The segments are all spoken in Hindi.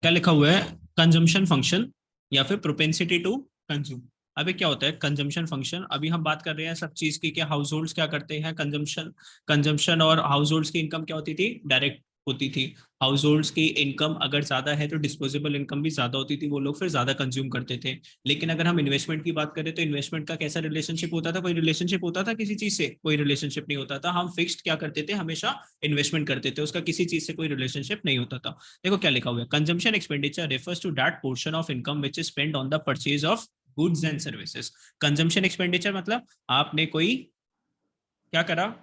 क्या लिखा हुआ है, कंजम्पशन फंक्शन या फिर प्रोपेंसिटी टू कंज्यूम। अभी क्या होता है कंजम्पशन फंक्शन, अभी हम बात कर रहे हैं सब चीज की, क्या हाउस होल्ड्स क्या करते हैं, कंजम्पशन कंजम्पशन और हाउस होल्ड्स की इनकम क्या होती थी, डायरेक्ट होती थी। हाउस होल्ड्स की इनकम अगर ज्यादा है तो डिस्पोजेबल इनकम भी ज्यादा होती थी, वो लोग फिर ज्यादा कंज्यूम करते थे। लेकिन अगर हम इन्वेस्टमेंट की बात करें तो इन्वेस्टमेंट का कैसा रिलेशनशिप होता था, कोई रिलेशनशिप होता था किसी चीज से, कोई रिलेशनशिप नहीं होता था। हम फिक्स्ड क्या करते थे, हमेशा इन्वेस्टमेंट करते थे, उसका किसी चीज से कोई रिलेशनशिप नहीं होता था। देखो क्या लिखा हुआ है, consumption expenditure refers to that portion of income which is spend on the purchase of goods and services. Consumption expenditure मतलब आपने कोई क्या करा,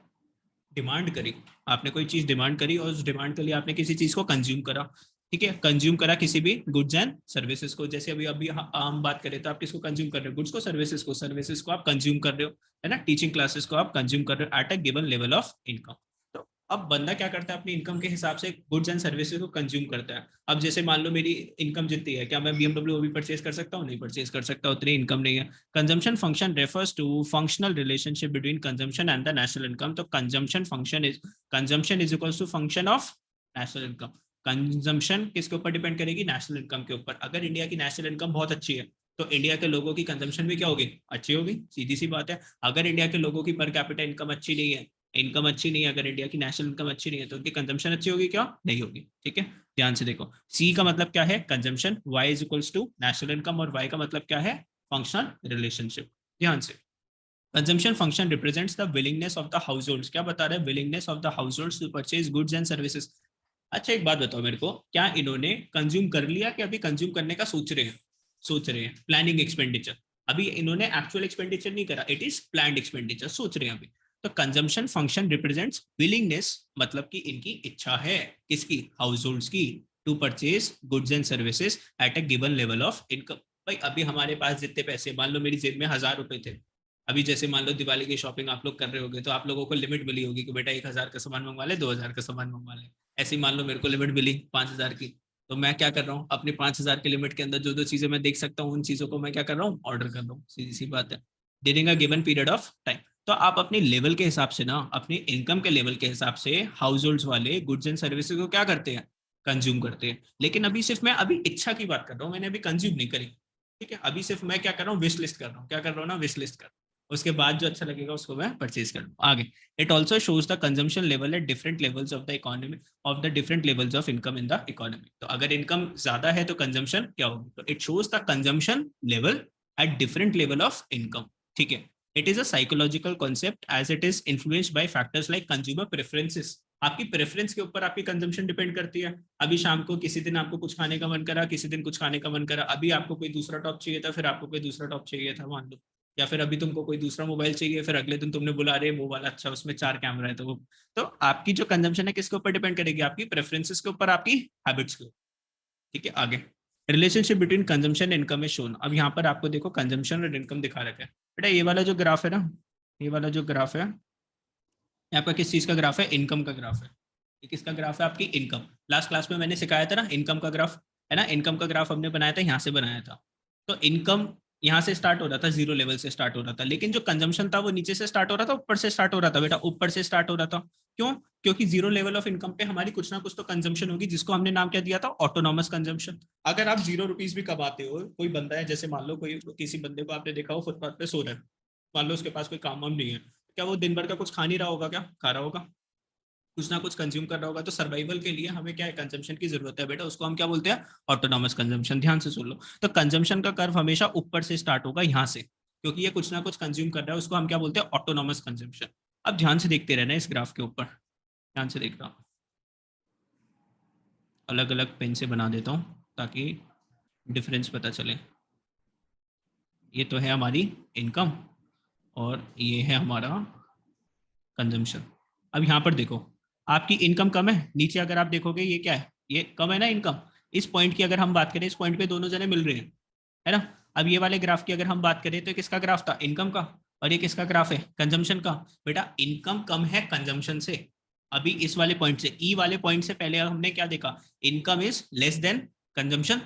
डिमांड करी, आपने कोई चीज डिमांड करी और उस डिमांड के लिए आपने किसी चीज को कंज्यूम करा। ठीक है, कंज्यूम करा किसी भी गुड्स एंड सर्विसेज को। जैसे अभी अभी हम बात करें तो आप किसको कंज्यूम कर रहे हो, गुड्स को, सर्विसेज को आप कंज्यूम कर रहे हो, है ना। टीचिंग क्लासेस को आप कंज्यूम कर रहे हो eight a given level of income. तो अब बंदा क्या करता है, अपनी इनकम के हिसाब से गुड्स एंड सर्विसेज को कंज्यूम करता है। अब जैसे मान लो मेरी इनकम जितनी है, क्या मैं बीएमडब्ल्यू भी परचेज कर सकता हूँ, नहीं परचेज कर सकता, उतनी इनकम नहीं है। Consumption function refers to functional relationship between consumption and the national income. तो consumption is equals to function of national income. Consumption किसके ऊपर डिपेंड करेगी, नेशनल इनकम के ऊपर। अगर इंडिया की नेशनल इनकम बहुत अच्छी है तो इंडिया के लोगों की कंजम्पशन भी क्या होगी, अच्छी होगी, सीधी सी बात है। अगर इंडिया के लोगों की पर कैपिटा इनकम अच्छी नहीं है, इनकम अच्छी नहीं है, अगर इंडिया की नेशनल इनकम अच्छी नहीं है तो उनकी कंजम्पशन अच्छी होगी क्या, नहीं होगी। ठीक है, ध्यान से देखो, सी का मतलब क्या है, consumption, Y is equals to national income, और वाई का मतलब क्या है, फंक्शनल रिलेशनशिप। ध्यान से, consumption function represents the willingness of the households, क्या बता रहे हैं, willingness of the households to purchase goods and services. अच्छा एक बात बताओ मेरे को, क्या इन्होंने कंज्यूम कर लिया कि अभी कंज्यूम करने का सोच रहे हैं, सोच रहे हैं, प्लानिंग एक्सपेंडिचर। अभी इन्होंने एक्चुअल एक्सपेंडिचर नहीं करा, इट इज प्लान्ड एक्सपेंडिचर, सोच रहे हैं अभी। तो कंजम्पशन फंक्शन रिप्रेजेंट्स विलिंगनेस, मतलब कि इनकी इच्छा है, किसकी, हाउस होल्ड्स की, to purchase goods and services at a given level of income. भाई अभी हमारे पास जितने पैसे, मान लो मेरी जेब में 1,000 रुपए थे, अभी जैसे मान लो दिवाली की शॉपिंग आप लोग कर रहे होगे तो आप लोगों को लिमिट मिली होगी कि बेटा 1,000 का सामान मंगवा ले, 2,000 का सामान मंगवा ले। ऐसे ही मान लो मेरे को लिमिट मिली 5,000 की, तो मैं क्या कर रहा हूँ, अपनी 5,000 की लिमिट के अंदर जो जो चीजें मैं देख सकता हूँ उन चीजों को मैं क्या कर रहा हूँ, ऑर्डर कर रहा हूँ, सीधी सी बात है, during a given period of time. तो आप अपने लेवल के हिसाब से ना, अपने इनकम के लेवल के हिसाब से हाउस होल्ड वाले गुड्स एंड सर्विसेज को क्या करते हैं, कंज्यूम करते हैं। लेकिन अभी सिर्फ मैं अभी इच्छा की बात कर रहा हूँ, मैंने अभी कंज्यूम नहीं करी। ठीक है, अभी सिर्फ मैं क्या कर रहा हूँ, विश लिस्ट कर रहा हूँ, क्या कर रहा हूँ ना, विश लिस्ट कर रहा हूँ। उसके बाद जो अच्छा लगेगा उसको मैं परचेज कर लूँ। आगे, it also shows the consumption level at different levels of the economy, of the different levels of income in the economy. तो अगर इनकम ज्यादा है तो कंजम्पशन क्या होगी, तो it shows the consumption level at different level of income. ठीक है, it is a psychological concept as it is influenced by factors like consumer preferences. आपकी प्रेफरेंस के ऊपर आपकी कंजम्पशन डिपेंड करती है। अभी शाम को किसी दिन आपको कुछ खाने का मन करा, किसी दिन कुछ खाने का मन करा, अभी आपको कोई दूसरा टॉप चाहिए था, फिर आपको कोई दूसरा टॉप चाहिए था मान लो, या फिर अभी तुमको कोई दूसरा मोबाइल चाहिए, फिर अगले दिन तुमने बोला अरे वो वाला अच्छा, उसमें 4 कैमरा है, तो वो, तो आपकी जो कंजम्पशन है किसके ऊपर डिपेंड करेगी, आपकी प्रेफरेंसेस के ऊपर, आपकी हैबिट्स के ऊपर। ठीक है, आगे, relationship between consumption income is shown. अब यहाँ पर आपको देखो कंजम्पशन और इनकम दिखा रखा है। बेटा ये वाला जो ग्राफ है ना, ये वाला जो ग्राफ है, ये आपका किस चीज का ग्राफ है, इनकम का ग्राफ है। ये किसका ग्राफ है, आपकी इनकम। लास्ट क्लास में मैंने सिखाया था ना इनकम का ग्राफ, है ना, इनकम का ग्राफ हमने बनाया था, यहाँ से बनाया था। तो इनकम यहाँ से स्टार्ट हो रहा था, जीरो लेवल से स्टार्ट हो रहा था, लेकिन जो कंजम्पशन था वो नीचे से स्टार्ट हो रहा था, ऊपर से स्टार्ट हो रहा था, बेटा ऊपर से स्टार्ट हो रहा था। क्यों, क्योंकि जीरो लेवल ऑफ इनकम पे हमारी कुछ ना कुछ तो कंजम्पशन होगी, जिसको हमने नाम क्या दिया था, ऑटोनॉमस कंजम्पशन। अगर आप 0 रुपीज भी कमाते हो, कोई बंदा है, जैसे मान लो कोई, किसी बंदे को आपने देखा हो फुटपाथ पे सो रहा है, मान लो उसके पास कोई काम वाम नहीं है, क्या वो दिन भर का कुछ खा नहीं रहा होगा, क्या खा रहा होगा, कुछ ना कुछ कंज्यूम कर रहा होगा। तो सर्वाइवल के लिए हमें क्या है, कंजम्पशन की जरूरत है बेटा, उसको हम क्या बोलते हैं, ऑटोनॉमस कंजम्पशन। ध्यान से सुन लो, तो कंजम्पशन का कर्व हमेशा ऊपर से स्टार्ट होगा यहाँ से, क्योंकि ये कुछ ना कुछ कंज्यूम कर रहा है, उसको हम क्या बोलते हैं, ऑटोनॉमस कंजम्पशन। अब ध्यान से देखते रहना इस ग्राफ के ऊपर, ध्यान से देख रहा हूँ, अलग अलग पेन से बना देता हूँ ताकि डिफरेंस पता चले। ये तो है हमारी इनकम और ये है हमारा कंजम्पशन। अब यहाँ पर देखो, आपकी इनकम कम है, नीचे अगर आप देखोगे ये क्या है, ये कम है ना इनकम। इस पॉइंट की अगर हम बात करें, इस पॉइंट पे दोनों जने मिल रहे हैं, है ना। अब ये वाले ग्राफ की अगर हम बात करें तो किसका ग्राफ था, इनकम का, और ये किसका ग्राफ है, कंजम्पशन का। बेटा इनकम कम है कंजम्पशन से, अभी इस वाले पॉइंट से, ई वाले पॉइंट से पहले हमने क्या देखा, income is less than consumption.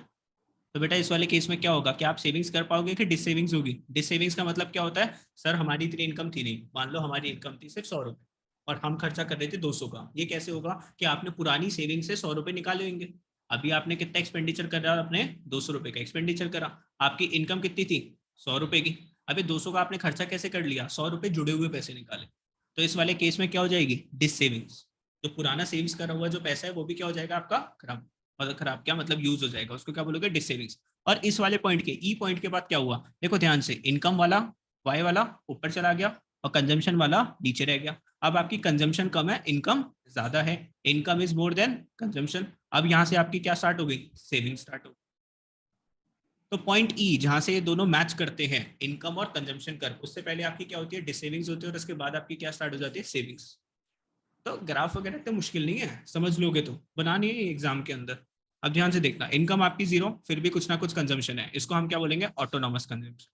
तो बेटा इस वाले केस में क्या होगा, क्या आप सेविंग्स कर पाओगे कि डिससेविंग्स होगी। डिससेविंग्स का मतलब क्या होता है, सर हमारी इतनी इनकम थी नहीं, मान लो हमारी इनकम थी सिर्फ 100 रुपए और हम खर्चा कर रहे थे 200 का, ये कैसे होगा कि आपने पुरानी सेविंग से 100 रुपए निकाले होंगे। अभी आपने कितना एक्सपेंडिचर करा, आपने 200 रुपए का एक्सपेंडिचर करा, आपकी इनकम कितनी थी 100 रुपए की। अभी 200 का आपने खर्चा कैसे कर लिया, 100 रुपए जुड़े हुए पैसे निकाले, तो इस वाले केस में क्या हो जाएगी, डिस सेविंग्स। जो पुराना सेविंग्स करा हुआ जो पैसा है वो भी क्या हो जाएगा आपका खराब, और खराब क्या मतलब यूज हो जाएगा, उसको क्या बोलोगे, डिस सेविंग्स। और इस वाले पॉइंट के ई पॉइंट के बाद क्या हुआ, देखो ध्यान से, इनकम वाला वाई वाला ऊपर चला गया और कंजम्पशन वाला नीचे रह गया। अब आपकी कंजम्पशन कम है, इनकम ज्यादा है, income is more then consumption. अब यहाँ से आपकी क्या स्टार्ट हो गई, सेविंग स्टार्ट हो गई। तो पॉइंट ई जहां से ये दोनों मैच करते हैं, इनकम और कंजम्पशन कर्व, उससे पहले आपकी क्या होती है, डिसेविंग्स होती है, और उसके बाद आपकी क्या स्टार्ट हो जाती है, सेविंग्स। तो ग्राफ वगैरह तो मुश्किल नहीं है, समझ लोगे तो बनानी है एग्जाम के अंदर। अब ध्यान से देखना, इनकम आपकी जीरो, फिर भी कुछ ना कुछ कंजम्पशन है, इसको हम क्या बोलेंगे, ऑटोनॉमस कंजम्पशन।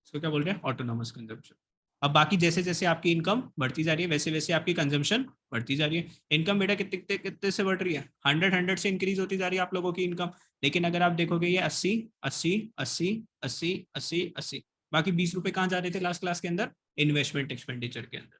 इसको क्या बोल रहे हैं, ऑटोनॉमस कंजम्पशन। अब बाकी जैसे जैसे आपकी इनकम बढ़ती जा रही है वैसे वैसे आपकी कंजम्पशन बढ़ती जा रही है। इनकम बेटा कितने कितने कितने से बढ़ रही है, 100 से इंक्रीज होती जा रही है आप लोगों की इनकम। लेकिन अगर आप देखोगे ये 80 80 80 80 80 80, बाकी 20 रुपए कहाँ जा रहे थे लास्ट क्लास के अंदर, इन्वेस्टमेंट एक्सपेंडिचर के अंदर।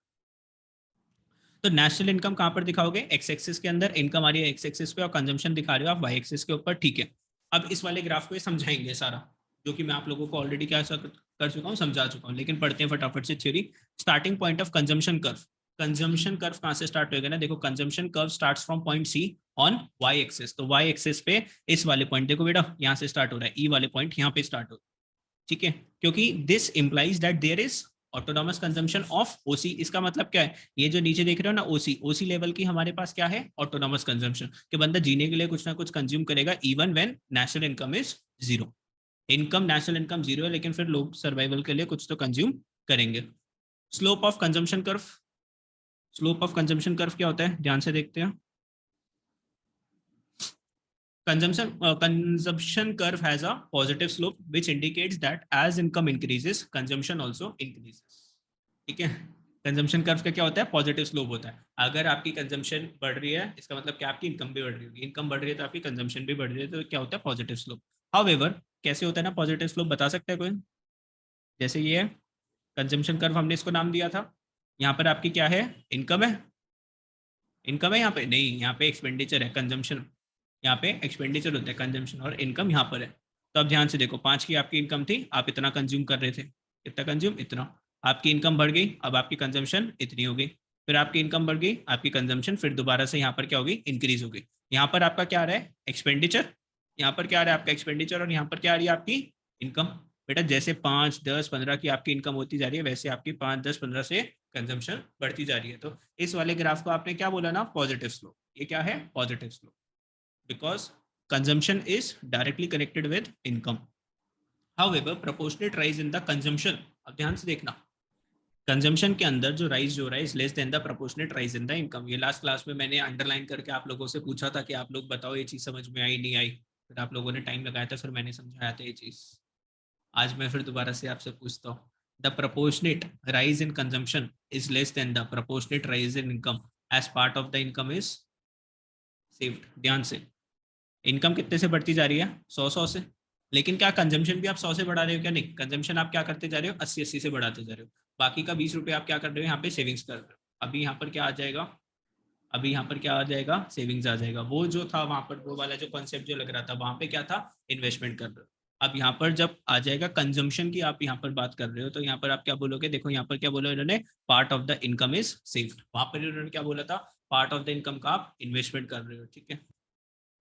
तो नेशनल इनकम कहाँ पर दिखाओगे, एक्स एक्सिस के अंदर इनकम आ रही है एक्स एक्सिस पे, और कंजम्पशन दिखा रहे हो आप वाई एक्सिस के ऊपर, ठीक है। अब इस वाले ग्राफ को ये समझाएंगे सारा, जो कि मैं आप लोगों को ऑलरेडी क्या कर चुका हूँ, समझा चुका हूँ, लेकिन पढ़ते हैं फटाफट से theory. Starting point of consumption curve, consumption curve कहाँ से स्टार्ट होगा ना, देखो consumption curve starts from point C on Y axis. तो वाई एक्सिस पे इस वाले पॉइंट देखो बेटा, यहाँ से स्टार्ट हो रहा है, ई वाले पॉइंट यहाँ पे स्टार्ट हो रहा है, ठीक है। क्योंकि this implies that there is autonomous consumption of OC. इसका मतलब क्या है, ये जो नीचे देख रहे हो ना ओसी, ओसी लेवल की हमारे पास क्या है, ऑटोनॉमस कंजम्पशन, कि बंदा जीने के लिए कुछ ना कुछ कंज्यूम करेगा even when national income is zero. Income national income zero है, लेकिन फिर लोग सर्वाइवल के लिए कुछ तो कंज्यूम करेंगे। Slope of consumption curve, slope of consumption curve क्या होता है, ध्यान से देखते हैं। Consumption curve has a positive slope which indicates that as income increases consumption also increases, ठीक है। कंजम्पशन कर्व का क्या होता है, पॉजिटिव स्लोप होता है। अगर आपकी कंजम्पशन बढ़ रही है इसका मतलब क्या, आपकी इनकम भी बढ़ रही होगी, इनकम बढ़ रही है तो आपकी कंजम्पशन भी बढ़ रही है, तो क्या होता है, पॉजिटिव स्लोप। हाउएवर कैसे होता है ना पॉजिटिव स्लोप, बता सकता है कोई, जैसे ये है कंजम्पशन कर्व, हमने इसको नाम दिया था, यहाँ पर आपकी क्या है, इनकम है, इनकम है यहाँ पे नहीं, यहाँ पे एक्सपेंडिचर है, कंजम्पशन यहाँ पे एक्सपेंडिचर होता है, कंजम्पशन और इनकम यहाँ पर है। तो अब ध्यान से देखो, 5 की आपकी इनकम थी, आप इतना कंज्यूम कर रहे थे, कितना कंज्यूम, इतना, आपकी इनकम बढ़ गई, अब आपकी कंजम्पशन इतनी हो गई, फिर आपकी इनकम बढ़ गई, आपकी कंजम्पशन फिर दोबारा से यहाँ पर क्या होगी, इंक्रीज हो गई। यहाँ पर आपका क्या आ रहा है, एक्सपेंडिचर, यहाँ पर क्या आ रहा है आपका एक्सपेंडिचर, और यहाँ पर क्या आ रही है आपकी इनकम। बेटा जैसे 5 10 15 की आपकी इनकम होती जा रही है, वैसे आपकी 5 10 15 से कंजम्पशन बढ़ती जा रही है। तो इस वाले ग्राफ को आपने क्या बोला ना, पॉजिटिव स्लोप। ये क्या है, positive slope, because consumption is directly connected with income. However, proportionate rise in the consumption, अब ध्यान से देखना, कंजम्पशन के अंदर जो राइज जो रहा है less than the proportionate rise in the income. ये लास्ट क्लास में मैंने अंडरलाइन करके आप लोगों से पूछा था कि आप लोग बताओ ये चीज समझ में आई नहीं आई, फिर आप लोगों ने टाइम लगाया था, फिर मैंने समझाया था ये चीज। आज मैं फिर दोबारा से आपसे पूछता हूँ, the proportionate rise in consumption is less than the proportionate rise in income as part of the income is saved. ध्यान से, इनकम कितने से बढ़ती जा रही है, 100 से, लेकिन क्या कंजम्पशन भी आप 100 से बढ़ा रहे हो, क्या नहीं, कंजम्पशन आप क्या करते जा रहे हो, 80 से बढ़ाते जा रहे हो। बाकी का 20 रुपये आप क्या कर रहे हो, यहाँ पे सेविंग्स कर रहे हो। अभी यहाँ पर क्या आ जाएगा, अभी यहाँ पर क्या आ जाएगा, सेविंग्स आ जाएगा। वो जो था वहां पर, वो वाला जो कॉन्सेप्ट जो लग रहा था वहां पे क्या था, इन्वेस्टमेंट कर रहे हो। अब यहाँ पर जब आ जाएगा कंजम्पशन की, आप यहाँ पर बात कर रहे हो, तो यहाँ पर आप क्या बोलोगे, देखो यहाँ पर क्या बोला इन्होंने, part of the income is saved. वहां पर इन्होंने क्या बोला था, पार्ट ऑफ द इनकम का आप इन्वेस्टमेंट कर रहे हो, ठीक है।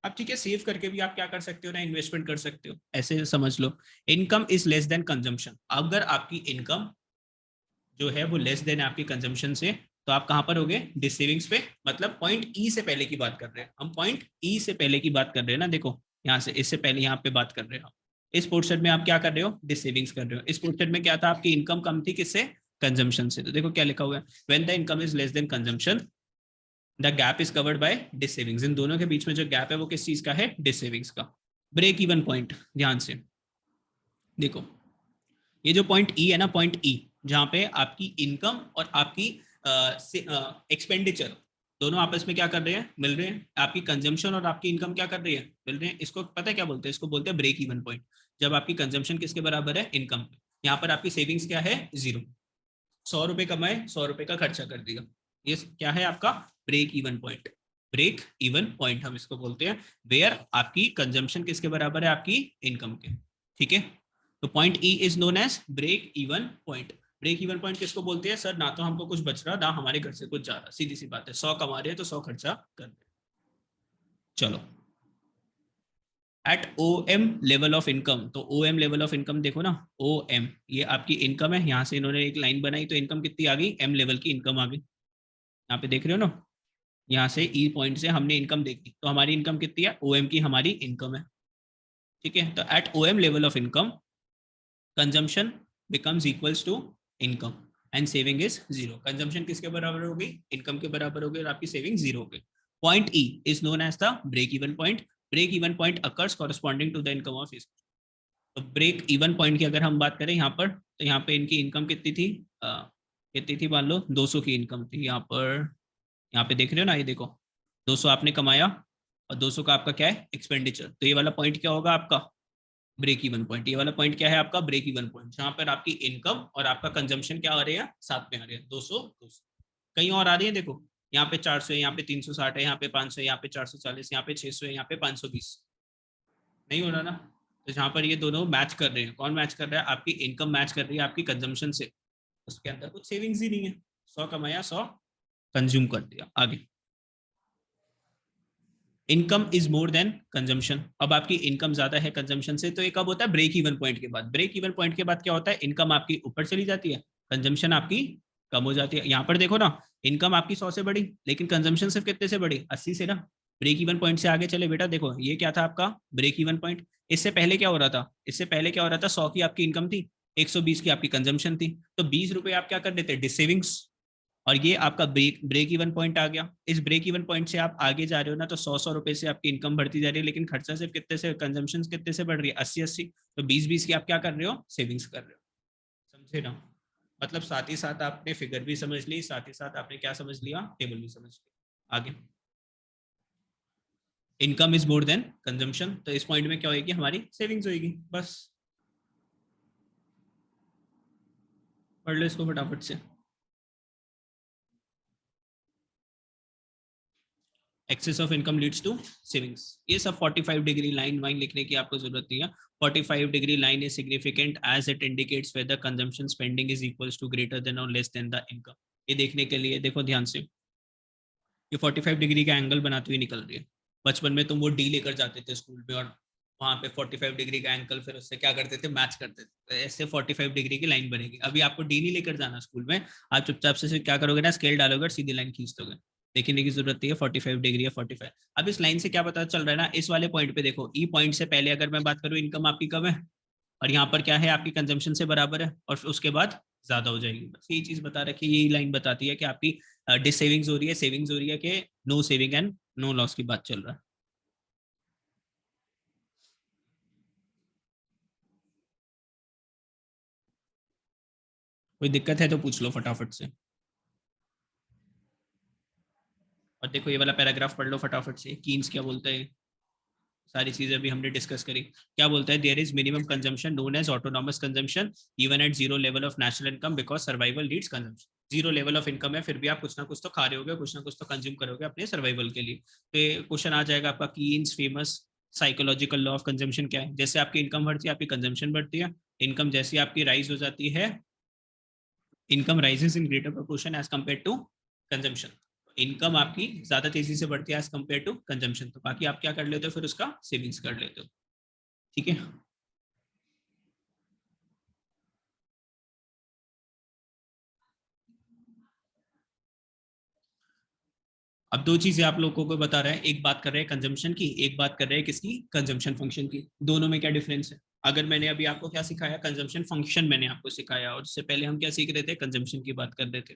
अब ठीक है, सेव करके भी आप क्या कर सकते हो ना, इन्वेस्टमेंट कर सकते हो, ऐसे समझ लो। Income is less than consumption, अगर आपकी इनकम जो है वो लेस देन आपकी कंजम्पशन से, तो आप कहां पर होगे, डिस सेविंग्स पे। मतलब पॉइंट ई से पहले की बात कर रहे हैं हम, पॉइंट ई से पहले की बात कर रहे हैं ना, देखो यहाँ से, इससे पहले यहाँ पे बात कर रहे हो। इस पोर्शन में आप क्या कर रहे हो, डिस सेविंग्स कर रहे हो। इस पोर्शन में क्या था, आपकी इनकम कम थी, किससे, कंजम्पशन से। तो देखो क्या लिखा हुआ है, when the income is less than consumption the gap is covered by dissavings. इन दोनों के बीच में जो गैप है वो किस चीज का है, डिस सेविंग्स का। ब्रेक इवन पॉइंट, ध्यान से देखो, ये जो पॉइंट ई है ना, पॉइंट ई, जहां पे आपकी इनकम और आपकी एक्सपेंडिचर दोनों आपस में क्या कर रहे हैं, मिल रहे हैं। आपकी कंजम्पशन और आपकी इनकम क्या कर रही है, मिल रहे हैं। इसको पता है क्या बोलते हैं, इसको बोलते हैं ब्रेक इवन पॉइंट। जब आपकी कंजम्पशन किसके बराबर है, इनकम। यहाँ पर आपकी सेविंग्स क्या है, जीरो। 100 रुपए कमाए, 100 रुपए का खर्चा कर दिया, ये क्या है आपका break even point. Break even point हम इसको बोलते हैं, वेयर आपकी कंजम्पशन किसके बराबर है, आपकी इनकम के। ठीक है, तो point E is known as break even point. Break even point किसको बोलते हैं सर, ना तो हमको कुछ बच रहा ना हमारे घर से कुछ जा रहा, सीधी सी बात है, 100 कमा रहे हैं तो 100 खर्चा कर रहे। चलो, at O M level of income, तो O M level of income देखो ना, ओ एम ये आपकी इनकम है, यहाँ से इन्होंने एक लाइन बनाई तो इनकम कितनी आ गई, एम लेवल की इनकम आ गई, यहाँ पे देख रहे हो ना, यहाँ से ई पॉइंट से हमने इनकम देखी, तो हमारी इनकम कितनी है, ओ एम की हमारी इनकम है। ठीक है, तो at O M level of income consumption becomes equals to income and saving is zero. Consumption किसके बराबर होगी, इनकम के बराबर होगी, और आपकी सेविंग जीरो होगी। Point E is known as the break even point. Break even point occurs corresponding to the income of इस। तो ब्रेक इवन पॉइंट की अगर हम बात करें यहाँ पर, तो यहाँ पे इनकी इनकम कितनी थी, कितनी थी, मान लो 200 की इनकम थी यहाँ पर, यहाँ पे देख रहे हो ना, ये देखो 200 आपने कमाया और 200 का आपका क्या है एक्सपेंडिचर, तो ये वाला पॉइंट क्या होगा आपका ब्रेक इवन पॉइंट। ये वाला पॉइंट क्या है आपका ब्रेक इवन पॉइंट, जहां पर आपकी इनकम और आपका कंजम्पशन क्या आ रहे हैं, साथ में आ रहे हैं, 200 200। कहीं और आ रही है देखो, यहाँ पे 400 है, यहाँ पे 360 है, यहाँ पे 500 है, यहाँ पे 440, यहाँ पे 600 है, यहाँ पे 520, नहीं हो रहा ना। तो जहां पर ये दोनों मैच कर रहे हैं, कौन मैच कर रहा है, आपकी इनकम मैच कर रही है आपकी कंजम्पशन से, उसके अंदर कुछ सेविंग्स ही नहीं है, 100 कमाया 100 कंज्यूम कर दिया। आगे, income is more then consumption. अब आपकी इनकम ज्यादा है कंजम्पशन से, तो ये कब होता है, ब्रेक इवन पॉइंट के बाद। ब्रेक इवन पॉइंट के बाद क्या होता है, इनकम आपकी ऊपर चली जाती है, कंजम्पशन आपकी कम हो जाती है। यहाँ पर देखो ना, इनकम आपकी 100 से बढ़ी, लेकिन कंजम्पशन सिर्फ कितने से बढ़ी, 80 से ना। ब्रेक इवन पॉइंट से आगे चले बेटा, देखो ये क्या था आपका ब्रेक इवन पॉइंट। इससे पहले क्या हो रहा था, इससे पहले क्या हो रहा था, 100 की आपकी इनकम थी, 120 की आपकी कंजम्पशन थी, तो 20 रुपए आप क्या कर देते, डिस सेविंग्स, और ये आपका ब्रेक इवन पॉइंट आ गया। इस ब्रेक इवन पॉइंट से आप आगे जा रहे हो ना, तो 100 रुपए से आपकी इनकम बढ़ती जा रही है, लेकिन खर्चा सिर्फ कितने से, कंजम्पशन कितने से बढ़ रही है, 80 तो 20 की आप क्या कर रहे हो, सेविंग्स कर रहे हो। समझे ना, मतलब साथ ही साथ आपने फिगर भी समझ ली, साथ ही साथ आपने क्या समझ लिया, टेबल भी समझ लिया। आगे, income is more then consumption, तो इस पॉइंट में क्या होगी, हमारी सेविंग्स होगी। बस पढ़ लो इसको फटाफट से। Excess of income leads to savings, ये सब 45 डिग्री लाइन वाइन लिखने की आपको जरूरत नहीं है। 45 degree line is significant as it indicates whether consumption spending is equals to greater than और लेस देन द इनकम। ये देखने के लिए देखो ध्यान से, ये 45 डिग्री का एंगल बनाती हुई निकल रही है। बचपन में तुम वो डी लेकर जाते थे स्कूल में, और वहां पे 45 डिग्री का एंगल, फिर उससे क्या करते थे, मैच करते थे, तो ऐसे 45 डिग्री की लाइन बनेगी। अभी आपको डी नहीं लेकर जाना स्कूल में, आप चुपचाप से क्या करोगे ना, स्केल डालोगे और सीधी लाइन खींच दोगे, देखने की जरूरत नहीं है 45 डिग्री या 45। अब इस लाइन से क्या पता चल रहा है ना, इस वाले पॉइंट पे देखो, ई पॉइंट से पहले अगर मैं बात करूँ, इनकम आपकी कम है, और यहाँ पर क्या है, आपकी कंजम्पशन से बराबर है, और उसके बाद ज्यादा हो जाएगी। बस यही चीज बता रखी है, यही लाइन बताती है कि आपकी डिस सेविंग्स हो रही है, सेविंग्स हो रही है, कि no saving and no loss की बात चल रहा है। कोई दिक्कत है तो पूछ लो फटाफट से। और देखो ये वाला पैराग्राफ पढ़ लो फटाफट से, कीन्स क्या बोलता है, सारी चीजें अभी हमने डिस्कस करी। क्या बोलता है, there is minimum consumption known as autonomous consumption even at zero level of national income because survival needs consumption. Zero level of income है, फिर भी आप कुछ ना कुछ तो खा रहे होगे, कुछ ना कुछ तो कंज्यूम करोगे अपने सर्वाइवल के लिए। तो क्वेश्चन आ जाएगा आपका, Keynes famous psychological law of consumption क्या है। जैसे आपकी इनकम बढ़ती है, आपकी कंजम्पशन बढ़ती है। इनकम जैसी आपकी राइज हो जाती है, income rises in greater proportion as compare to consumption. Income आपकी ज्यादा तेजी से बढ़ती है एज कम्पेयर टू कंजम्पशन, तो बाकी आप क्या कर लेते हो, फिर उसका सेविंग्स कर लेते हो। ठीक है, अब दो चीजें आप लोगों को बता रहे हैं, एक बात कर रहे हैं कंजम्पशन की, एक बात कर रहे हैं किसकी, कंजम्पशन फंक्शन की। दोनों में क्या डिफरेंस है, अगर मैंने अभी आपको क्या सिखाया, कंजम्पशन फंक्शन मैंने आपको सिखाया, और इससे पहले हम क्या सीख रहे थे, कंजम्पशन की बात कर रहे थे।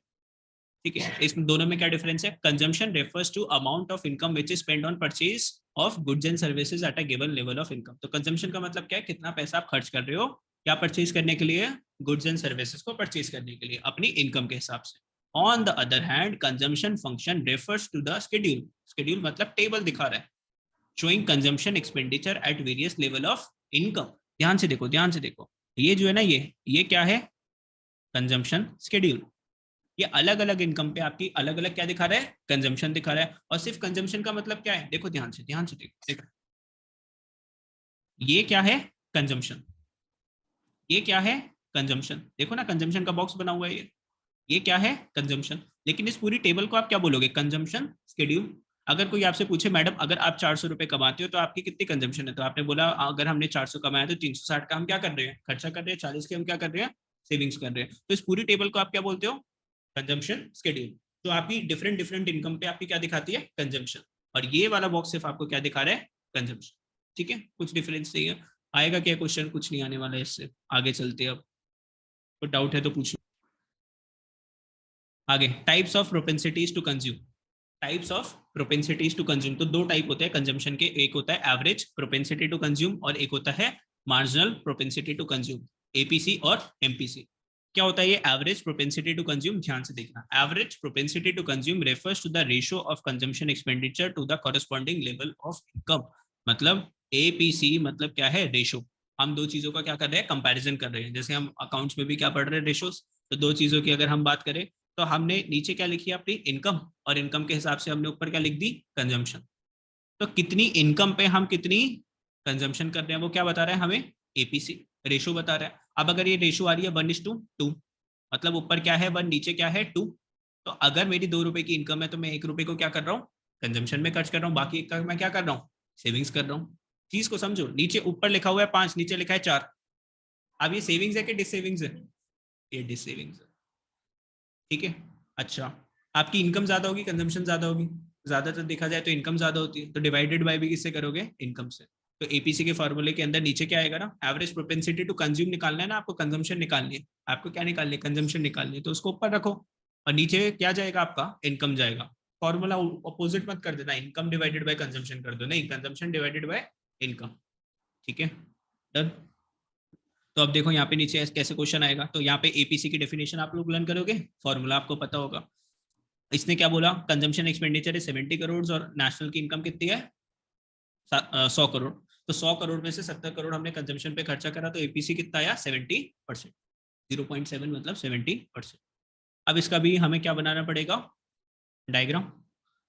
ठीक है, इसमें दोनों में क्या डिफरेंस है, consumption refers to amount of income which is spend on purchase of goods and services at a given level of income. तो कंजम्पशन का मतलब क्या है, कितना पैसा आप खर्च कर रहे हो क्या परचेज करने के लिए, गुड्स एंड सर्विसेज को परचेज करने के लिए अपनी इनकम के हिसाब से। On the other hand consumption function refers to the schedule, schedule मतलब टेबल दिखा रहा है, showing consumption expenditure at various level of income. ध्यान से देखो, ध्यान से देखो, ये जो है ना, ये क्या है, कंजम्पशन शेड्यूल। ये अलग अलग इनकम पे आपकी अलग अलग क्या दिखा रहा है, कंजम्पशन दिखा रहा है। और सिर्फ कंजम्पशन का मतलब क्या है, देखो ध्यान से देखो, ये क्या है, कंजम्पशन, ये क्या है, कंजम्पशन, देखो ना कंजम्पशन का बॉक्स बना हुआ है ये क्या है, कंजम्पशन। लेकिन इस पूरी टेबल को आप क्या बोलोगे, कंजम्पशन स्केड्यूल। अगर कोई आपसे पूछे मैडम अगर आप 400 रुपए कमाते हो तो आपकी कितनी कंजम्पशन है, तो आपने बोला अगर हमने 400 कमाया तो 360 का हम क्या कर रहे हैं, खर्चा कर रहे हैं, 40 के हम क्या कर रहे हैं, सेविंग्स कर रहे हैं। तो इस पूरी टेबल को आप क्या बोलते हो, कंजम्पशन स्केड्यूल। तो आपकी डिफरेंट डिफरेंट इनकम पे आपकी क्या दिखाती है, कंजम्पशन। और ये वाला बॉक्स सिर्फ आपको क्या दिखा रहा है, कंजम्पशन। ठीक है, कुछ डिफरेंस नहीं है। आएगा क्या क्वेश्चन, कुछ नहीं आने वाला है इससे, आगे चलते हैं अब, तो डाउट है तो पूछो आगे। Types of propensities to consume, types of propensities to consume, तो दो टाइप होते हैं कंजम्पशन के, एक होता है एवरेज प्रोपेंसिटी टू कंज्यूम और एक होता है marginal propensity to consume, APC और एमपीसी। क्या होता है ये एवरेज प्रोपेंसिटी टू कंज्यूम, ध्यान से देखना। Average propensity to consume refers to the ratio of consumption expenditure to the corresponding level of income. मतलब एपीसी मतलब क्या है, रेशो। हम दो चीजों का क्या कर रहे हैं, कंपैरिजन कर रहे हैं। जैसे हम अकाउंट्स में भी क्या पढ़ रहे हैं, रेशोस। तो दो चीजों की अगर हम बात करें तो हमने नीचे क्या लिखी है अपनी, इनकम, और इनकम के हिसाब से हमने ऊपर क्या लिख दी, कंजम्पशन। तो कितनी इनकम पे हम कितनी कंजम्पशन कर रहे हैं वो क्या बता रहा है हमें, एपीसी रेशो बता रहा है। अब अगर ये रेशो आ रही है 1:2, मतलब ऊपर क्या है 1, नीचे क्या है 2। तो अगर मेरी 2 रुपए की इनकम है तो मैं 1 रुपए को क्या कर रहा हूँ, कंजम्पशन में खर्च कर रहा हूँ, बाकी एक का मैं क्या कर रहा हूँ, सेविंग्स कर रहा हूँ। चीज को समझो, नीचे ऊपर लिखा हुआ है 5, नीचे लिखा है 4। अब ये सेविंग्स है कि डिसेविंग्स है, ये डिसेविंग्स है। ठीक है। अच्छा, आपकी इनकम ज्यादा होगी, कंजम्पशन ज्यादा होगी, ज्यादातर देखा जाए तो इनकम ज्यादा होती है, तो डिवाइडेड बाय भी किससे करोगे, इनकम से। तो एपीसी के फॉर्मूले के अंदर नीचे क्या आएगा ना, एवरेज प्रोपेंसिटी टू कंज्यूम निकालना है ना आपको, कंजम्पशन निकालनी है, आपको क्या निकालनी है, कंजम्पशन निकालनी है, तो उसको ऊपर रखो और नीचे क्या जाएगा आपका, इनकम जाएगा। फॉर्मूला अपोजिट मत कर देना, इनकम डिवाइडेड बाय कंजम्पशन कर दो, नहीं, कंजम्पशन डिवाइडेड बाय इनकम। ठीक है, डन। तो अब देखो यहाँ पे नीचे कैसे क्वेश्चन आएगा, तो यहाँ पे एपीसी की डेफिनेशन आप लोग लर्न करोगे, फॉर्मूला आपको पता होगा। इसने क्या बोला, कंजम्पशन एक्सपेंडिचर है 70 करोड़ और नेशनल की इनकम कितनी है 100 करोड़। तो 100 करोड़ में से 70 करोड़ हमने कंजम्पशन पे खर्चा करा, तो एपीसी कितना आया 70%, 0.7 मतलब 70%। अब इसका भी हमें क्या बनाना पड़ेगा, डायग्राम।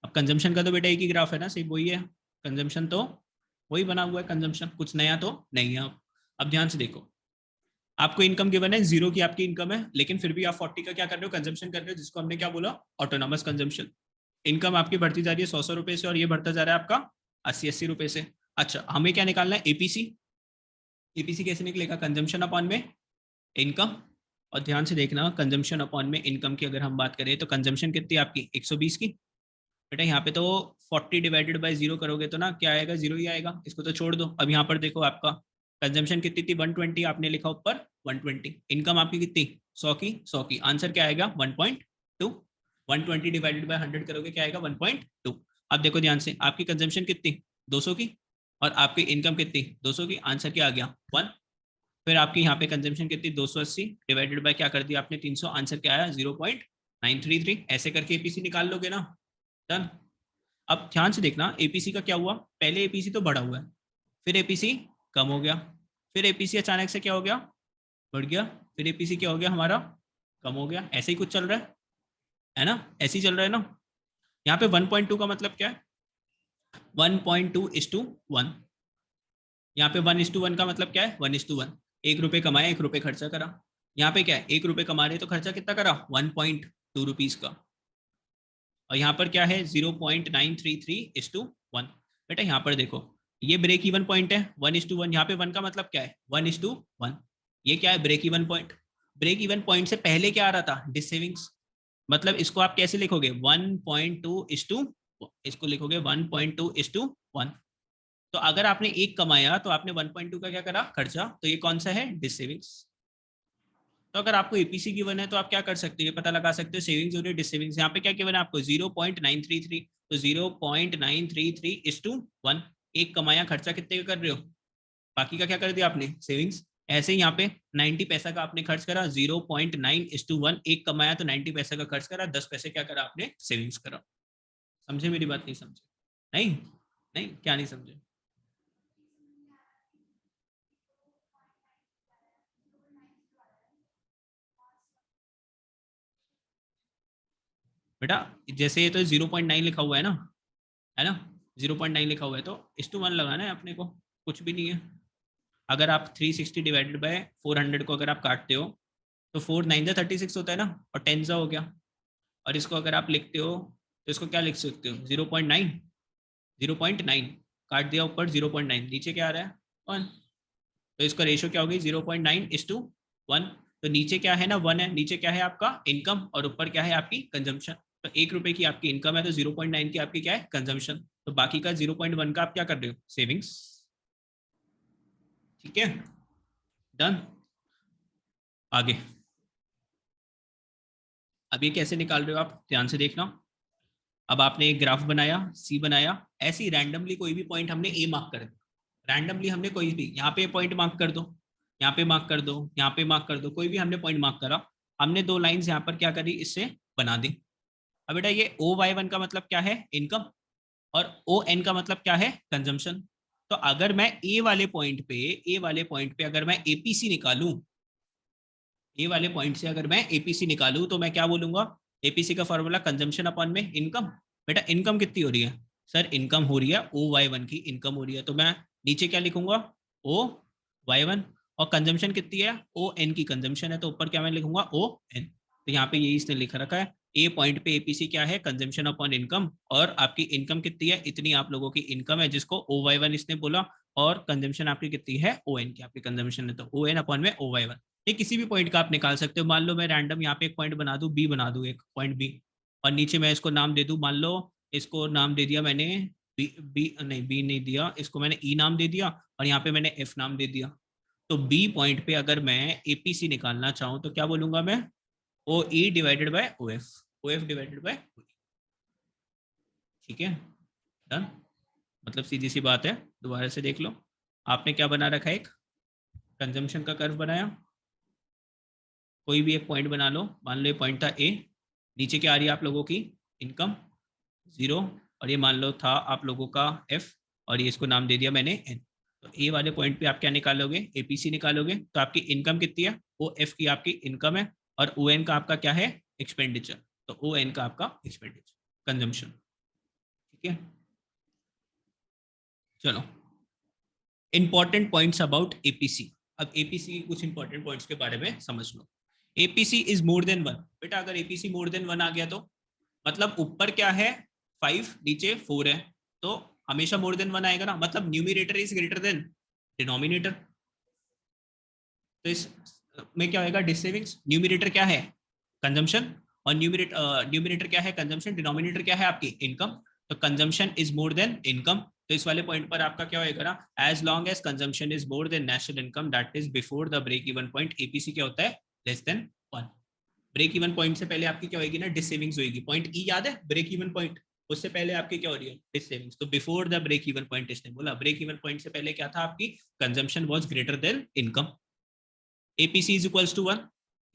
अब कंजम्पशन का तो बेटा एक ही ग्राफ है ना, सिर्फ वही है, कंजम्पशन तो वही बना हुआ है, कंजम्पशन कुछ नया तो नहीं है। अब ध्यान से देखो, आपको इनकम गिवन है 0 की आपकी इनकम है, लेकिन फिर भी आप 40 का क्या कर रहे हो, कंजम्पशन कर रहे हो, जिसको हमने क्या बोला, ऑटोनॉमस कंजम्पशन। इनकम आपकी बढ़ती जा रही है 100 रुपए से और ये बढ़ता जा रहा है आपका 80 रुपए से। अच्छा, हमें क्या निकालना है, एपीसी। एपीसी कैसे निकलेगा, कंजम्पशन अपॉन में इनकम। और ध्यान से देखना, कंजम्पशन अपॉन में इनकम की अगर हम बात करें तो कंजम्पशन कितनी है आपकी 120 की। बेटा यहाँ पे तो 40 डिवाइडेड बाय 0 करोगे तो ना क्या आएगा, 0 ही आएगा, इसको तो छोड़ दो। अब यहाँ पर देखो आपका कंजम्पशन कितनी थी, 120, आपने लिखा ऊपर 120। इनकम आपकी कितनी 100 की आंसर क्या आएगा 1.2। 120 डिवाइडेड बाय 100 करोगे क्या आएगा 1.2। अब देखो ध्यान से, आपकी कंजम्पशन कितनी 200 की और आपकी इनकम कितनी 200 की, आंसर क्या आ गया 1। फिर आपकी यहाँ पे कंजम्पशन कितनी 280 डिवाइडेड बाय क्या कर दिया आपने 300, आंसर क्या आया 0.933। ऐसे करके एपीसी निकाल लोगे ना, डन। अब ध्यान से देखना, एपीसी का क्या हुआ, पहले एपीसी तो बढ़ा हुआ है, फिर एपीसी कम हो गया, फिर एपीसी अचानक से क्या हो गया, बढ़ गया, फिर एपीसी क्या हो गया हमारा, कम हो गया। ऐसे ही कुछ चल रहा है ना, ऐसे ही चल रहा है ना। यहाँ पे 1.2 का मतलब क्या है, 1.2:1। यहाँ पे 1:1 का मतलब क्या है, 1:1। 1 रुपए कमाया, 1 रुपए खर्चा करा। यहाँ पे क्या है, 1 रुपए कमा रहे तो खर्चा कितना करा 1.2 रुपीज का। और यहाँ पर क्या है 0.933:1। बेटा यहाँ पर देखो, ये ब्रेक इवन पॉइंट है 1:1, यहाँ पे 1 का मतलब क्या है 1:1। ये क्या है, break even point. Break even point से पहले क्या आ रहा था, डिसेविंग्स। मतलब इसको आप कैसे लिखोगे 1.2:, इसको लिखोगे 1.2:1। तो अगर आपने एक कमाया तो आपने 1.2 का क्या करा खर्चा, तो ये कौन सा है, डिसेविंग्स। तो अगर आपको एपीसी गिवन है तो आप क्या कर सकते हो, ये पता लगा सकते हो सेविंग्स और डिसेविंग्स। यहाँ पे क्या गिवन है आपको 0.933, तो 0.933:1। एक कमाया, खर्चा कितने का कर रहे हो, बाकी का क्या कर दिया आपने, सेविंग्स। ऐसे ही यहाँ पे 90 पैसा का आपने खर्च करा, 0.9:1। एक कमाया तो 90 पैसा का खर्च करा, 10 पैसे क्या करा आपने, सेविंग्स करा। समझे मेरी बात, नहीं समझे, नहीं, नहीं क्या नहीं समझे। बेटा जैसे ये तो 0.9 लिखा हुआ है ना 0.9 लिखा हुआ है, तो इस टू 1 लगाना है अपने को, कुछ भी नहीं है। अगर आप 360 डिवाइडेड बाय 400 को अगर आप काटते हो तो 4 9 36 होता है ना, और 10 हो गया। और इसको अगर आप लिखते हो तो इसको क्या लिख सकते हो, 0.9, 0.9 काट दिया ऊपर 0.9, नीचे क्या आ रहा है 1, तो इसका रेशियो क्या होगी 0.9:1। तो नीचे क्या है ना 1 है, नीचे क्या है आपका इनकम और ऊपर क्या है आपकी कंजम्पशन। तो 1 रुपए की आपकी इनकम है तो 0.9 की आपकी क्या है कंजम्पशन, तो बाकी का 0.1 का आप क्या कर रहे हो सेविंग्स। ठीक है, डन। आगे अब ये कैसे निकाल रहे हो आप, ध्यान से देखना। अब आपने एक ग्राफ बनाया, सी बनाया, ऐसे ही रैंडमली कोई भी पॉइंट हमने ए मार्क कर दिया, रैंडमली हमने कोई भी यहाँ पे पॉइंट मार्क कर दो, यहाँ पे मार्क कर दो, यहाँ पे मार्क कर दो, कोई भी हमने पॉइंट मार्क करा, हमने दो लाइंस यहाँ पर क्या करी इससे बना दी। अब बेटा ये OY1 का मतलब क्या है इनकम, और ON का मतलब क्या है कंजम्पशन। तो अगर मैं ए वाले पॉइंट पे अगर मैं एपीसी निकालूं, ए वाले पॉइंट से अगर मैं एपीसी निकालूं तो मैं क्या बोलूंगा, एपीसी का फॉर्मूला कंजम्पशन अपॉन में इनकम। बेटा इनकम कितनी हो रही है सर, इनकम हो रही है OY1 की इनकम हो रही है, तो मैं नीचे क्या लिखूंगा OY1, और कंजम्पशन कितनी है ON की कंजम्पशन है, तो ऊपर क्या मैं लिखूंगा ON। तो यहाँ पे यही इसने लिख रखा है, ए पॉइंट पे एपीसी क्या है कंजम्पशन अपॉन इनकम, और आपकी इनकम कितनी है इतनी आप लोगों की इनकम है जिसको OY1 इसने बोला, और कंजम्पशन आपकी कितनी है ON की आपकी कंजम्पशन है, तो ON अपॉन में OY1। ये किसी भी पॉइंट का आप निकाल सकते हो, मान लो मैं रैंडम यहाँ पे एक पॉइंट बना दूं बी, बना दूं एक पॉइंट बी, और नीचे मैं इसको नाम दे दूं, मान लो इसको नाम दे दिया मैंने बी नहीं बी नहीं दिया, इसको मैंने ई नाम दे दिया, और यहाँ पे मैंने एफ नाम दे दिया। तो बी पॉइंट पे अगर मैं एपीसी निकालना चाहूँ तो क्या बोलूंगा मैं, O E divided by O F, O F divided by. ठीक है, डन। मतलब सीधी सी बात है, दोबारा से देख लो। आपने क्या बना रखा है, एक कंजम्पशन का कर्व बनाया, कोई भी एक पॉइंट बना लो, मान लो ये पॉइंट था ए, नीचे क्या आ रही है आप लोगों की इनकम 0, और ये मान लो था आप लोगों का एफ, और ये इसको नाम दे दिया मैंने एन। तो ए वाले पॉइंट पे आप क्या निकालोगे एपीसी निकालोगे, तो आपकी इनकम कितनी है ओ एफ की आपकी इनकम है, और ओ एन का आपका क्या है एक्सपेंडिचर, तो ओ एन का आपका एक्सपेंडिचर कंजम्पशन। ठीक है, चलो इंपॉर्टेंट पॉइंट्स अबाउट एपीसी। अब एपीसी के कुछ इंपॉर्टेंट पॉइंट्स के बारे में समझ लो। एपीसी इज मोर देन 1, बेटा अगर एपीसी मोर देन 1 आ गया तो मतलब ऊपर क्या है 5 न्यूचे 4 है, तो हमेशा मोर देन 1 आएगा ना, मतलब numerator is greater than denominator. तो इस में क्या होगा डिस सेविंग्स, न्यूमिनेटर क्या है कंजम्पशन, और न्यूमिनेटर क्या है कंजम्पशन, डिनोमिनेटर क्या है आपकी इनकम, तो consumption is more than income. तो इस वाले पॉइंट पर आपका क्या होएगा ना, as long as consumption is more than national income that is before the break even point, APC क्या होता है less than 1। Break even point से पहले आपकी क्या होगी ना डिस सेविंग्स होगी, पॉइंट ई याद है ब्रेक इवन पॉइंट, उससे पहले आपकी क्या हो रही है डिस सेविंग्स। तो before the break even point इसने बोला, ब्रेक इवन पॉइंट से पहले क्या था आपकी consumption was greater than income. APC is equals to 1,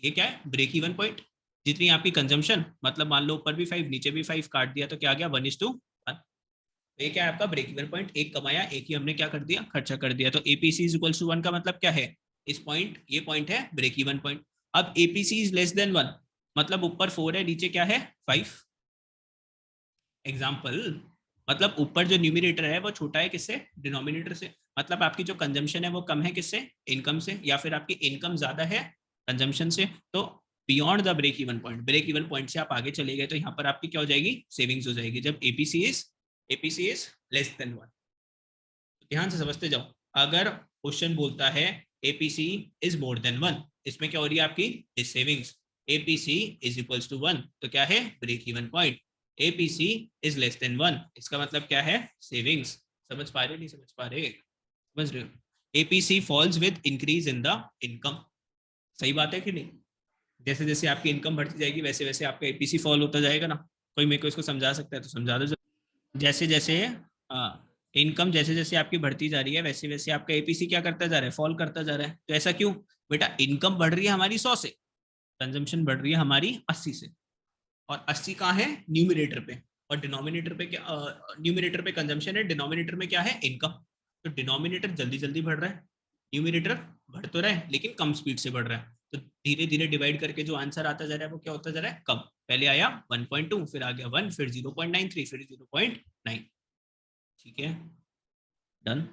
ये क्या है ब्रेक इवन पॉइंट, जितनी आपकी कंजम्पशन, मतलब मान लो ऊपर भी 5 नीचे भी 5 काट दिया तो क्या आ गया 1:1। ये क्या है आपका ब्रेक इवन पॉइंट, एक कमाया एक ही हमने क्या कर दिया खर्चा कर दिया। तो एपीसी इज इक्वल्स टू 1 का मतलब क्या है, इस पॉइंट ये पॉइंट है ब्रेक इवन पॉइंट। अब एपीसी इज लेस देन 1 मतलब ऊपर 4 है नीचे क्या है 5। एग्जाम्पल, मतलब ऊपर जो न्यूमिनेटर है वो छोटा है किससे डिनोमिनेटर से, मतलब आपकी जो कंजम्पशन है वो कम है किससे इनकम से, या फिर आपकी इनकम ज्यादा है कंजम्पशन से। तो beyond the break even point, break even point से आप आगे चले गए तो यहाँ पर आपकी क्या हो जाएगी सेविंग्स हो जाएगी, जब एपीसी इज लेस देन 1। ध्यान से समझते जाओ, अगर क्वेश्चन बोलता है एपीसी इज मोर देन 1, इसमें क्या हो रही है आपकी savings, APC is equals to 1 तो क्या है break even point, APC is less than 1 इसका मतलब क्या है सेविंग्स। समझ पा रहे नहीं समझ पा रहे, समझ रहे हो। APC falls with increase in the income, सही बात है कि नहीं, जैसे जैसे आपकी इनकम बढ़ती जाएगी वैसे वैसे आपका एपीसी फॉल होता जाएगा ना। कोई मेरे को इसको समझा सकता है तो समझा दो। जैसे जैसे इनकम जैसे जैसे आपकी बढ़ती जा रही है वैसे वैसे आपका एपीसी क्या करता जा रहा है फॉल करता जा रहा है, तो ऐसा क्यों बेटा, इनकम बढ़ रही है हमारी 100 से, कंजम्पशन बढ़ रही है हमारी 80 से, और 80 कहाँ है न्यूमिनेटर पे, और डिनोमिनेटर पे क्या, न्यूमिनेटर पे कंजम्पशन है, डिनोमिनेटर में क्या है इनकम। तो डिनोमिनेटर जल्दी जल्दी बढ़ रहा है, न्यूमिनेटर बढ़ तो रहा है लेकिन कम स्पीड से बढ़ रहा है। तो धीरे धीरे डिवाइड करके जो आंसर आता जा रहा है वो क्या होता जा रहा है, कम। पहले आया 1.2, फिर आ गया 1, फिर 0.93, फिर 0.9। ठीक है, डन।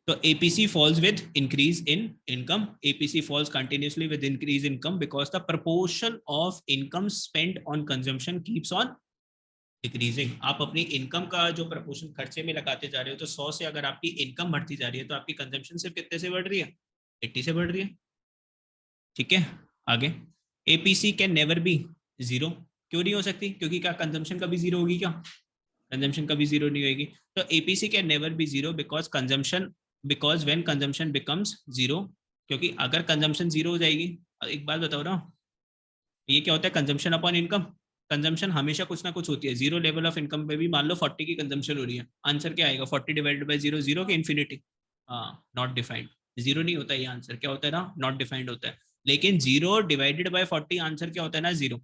तो APC falls with increase in income. APC falls continuously with increase in income because the proportion of income spent on consumption keeps on decreasing. आप अपनी इनकम का जो प्रपोर्शन खर्चे में लगाते जा रहे हो, तो 100 से अगर आपकी इनकम बढ़ती जा रही है तो आपकी कंजम्पशन सिर्फ कितने से बढ़ रही है, 80 से बढ़ रही है। ठीक है, आगे। APC can never be zero. क्यों नहीं हो सकती, क्योंकि क्या कंजम्पशन कभी जीरो होगी क्या, कंजम्पशन कभी जीरो नहीं होगी। तो APC can never be zero because consumption, because when consumption becomes zero, क्योंकि अगर कंजम्पशन जीरो हो जाएगी, एक बात बताओ ना, ये क्या होता है कंजम्पशन अपॉन इनकम। कंजम्पशन हमेशा कुछ ना कुछ होती है। जीरो लेवल ऑफ इनकम पे भी मान लो 40 की कंजम्पशन हो रही है, आंसर क्या आएगा, 40 डिवाइडेड बाय जीरो, जीरो के इन्फिनिटी। हाँ, नॉट डिफाइंड। जीरो नहीं होता ये आंसर, क्या होता है ना, नॉट डिफाइंड होता है। लेकिन जीरो डिवाइडेड बाय 40 आंसर क्या होता है ना, जीरो।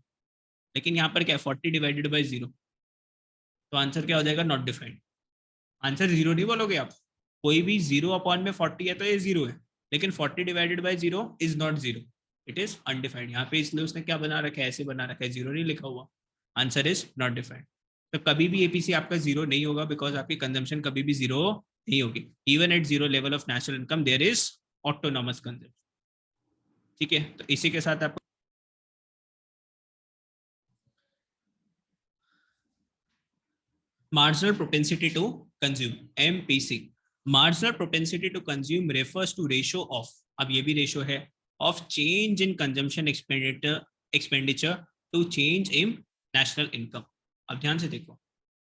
लेकिन यहाँ पर क्या है, 40 डिवाइडेड बाय जीरो, तो आंसर क्या हो जाएगा, नॉट डिफाइंड। आंसर जीरो नहीं बोलोगे आप, कोई भी जीरो अपॉन में 40 है तो ये जीरो है, लेकिन 40 divided by zero is not zero, it is undefined. यहाँ पे इसलिए उसने क्या बना रखा है, ऐसे बना रखा है, जीरो नहीं लिखा हुआ, आंसर इज नॉट डिफाइंड। तो कभी भी एपीसी आपका जीरो नहीं होगा बिकॉज आपकी कंजम्पशन कभी भी जीरो नहीं होगी। Even at zero level of national income there is autonomous consumption. ठीक है, तो इसी के साथ आप marginal propensity to consume, MPC। marginal propensity to consume refers to ratio of, अब ये भी रेशो है, of change in consumption expenditure to change in national income। अब ध्यान से देखो,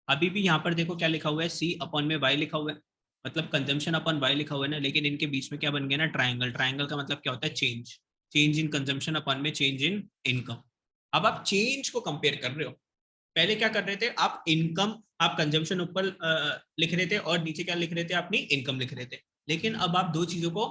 अभी भी यहाँ पर देखो क्या लिखा हुआ है, C अपॉन में Y लिखा हुआ है, मतलब कंजम्पशन अपॉन Y लिखा हुआ है ना, लेकिन इनके बीच में क्या बन गया ना, ट्राइंगल। ट्राइंगल का मतलब क्या होता है, change. Change in consumption upon में चेंज इन इनकम। अब आप चेंज को कंपेयर कर रहे हो, पहले क्या कर रहे थे आप, इनकम, आप कंजम्पशन ऊपर लिख रहे थे और नीचे क्या लिख रहे थे, अपनी इनकम लिख रहे थे। लेकिन अब आप दो चीजों को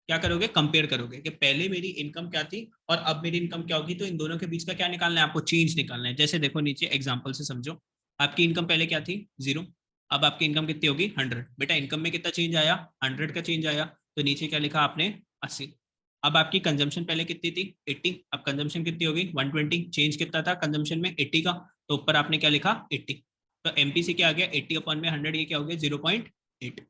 क्या करोगे, कंपेयर करोगे कि पहले मेरी इनकम क्या थी और अब मेरी इनकम क्या होगी, तो इन दोनों के बीच का क्या निकालना है आपको, चेंज निकालना है। जैसे देखो नीचे एग्जाम्पल से समझो, आपकी इनकम पहले क्या थी, जीरो, अब आपकी इनकम कितनी होगी, 100। बेटा इनकम में कितना चेंज आया, 100 का चेंज आया, तो नीचे क्या लिखा आपने, 80। अब आपकी कंजम्पशन पहले कितनी थी, 80, अब कंजम्पशन कितनी होगी, 120। चेंज कितना था कंजम्पशन में, 80 का, तो ऊपर आपने क्या लिखा, 80। तो एमपीसी क्या आ गया, 80 अपॉन में 100, ये क्या हो गया, 0.8।